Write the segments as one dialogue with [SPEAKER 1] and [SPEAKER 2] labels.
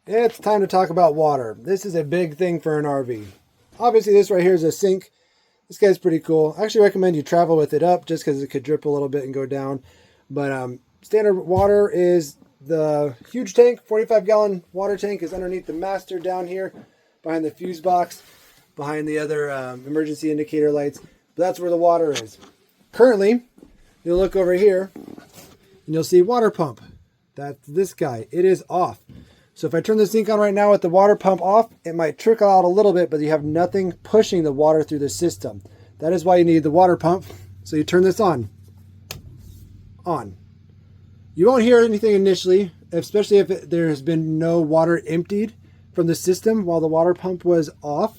[SPEAKER 1] It's time to talk about water. This is a big thing for an RV. Obviously, this right here is a sink. This guy's pretty cool. I actually recommend you travel with it up just because it could drip a little bit and go down. But standard water is the huge tank, 45-gallon water tank is underneath the master down here, behind the fuse box, behind the other emergency indicator lights. But that's where the water is. Currently, you'll look over here and you'll see water pump. That's this guy. It is off. So if I turn the sink on right now with the water pump off, it might trickle out a little bit, but you have nothing pushing the water through the system. That is why you need the water pump. So you turn this on. On. You won't hear anything initially, especially if there has been no water emptied from the system while the water pump was off.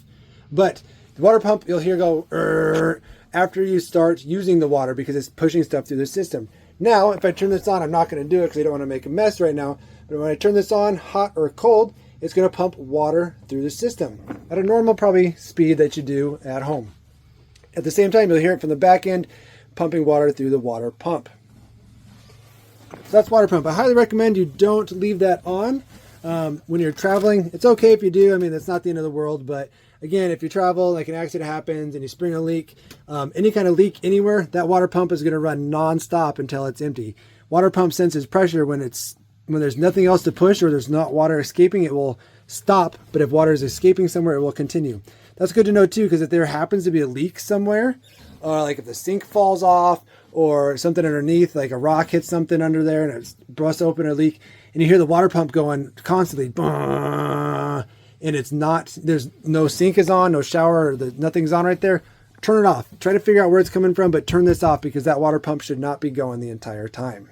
[SPEAKER 1] But the water pump, you'll hear go after you start using the water because it's pushing stuff through the system. Now, if I turn this on, I'm not going to do it because I don't want to make a mess right now. But when I turn this on, hot or cold, it's going to pump water through the system at a normal probably speed that you do at home. At the same time, you'll hear it from the back end pumping water through the water pump. So that's water pump. I highly recommend you don't leave that on when you're traveling. It's okay if you do. I mean, that's not the end of the world. But again, if you travel, like an accident happens and you spring a leak, any kind of leak anywhere, that water pump is going to run nonstop until it's empty. Water pump senses pressure when there's nothing else to push or there's not water escaping, it will stop. But if water is escaping somewhere, it will continue. That's good to know too, because if there happens to be a leak somewhere, like if the sink falls off or something underneath, like a rock hits something under there and it's busts open a leak, and you hear the water pump going constantly, and it's not, there's no sink is on, no shower, nothing's on right there, turn it off. Try to figure out where it's coming from, but turn this off because that water pump should not be going the entire time.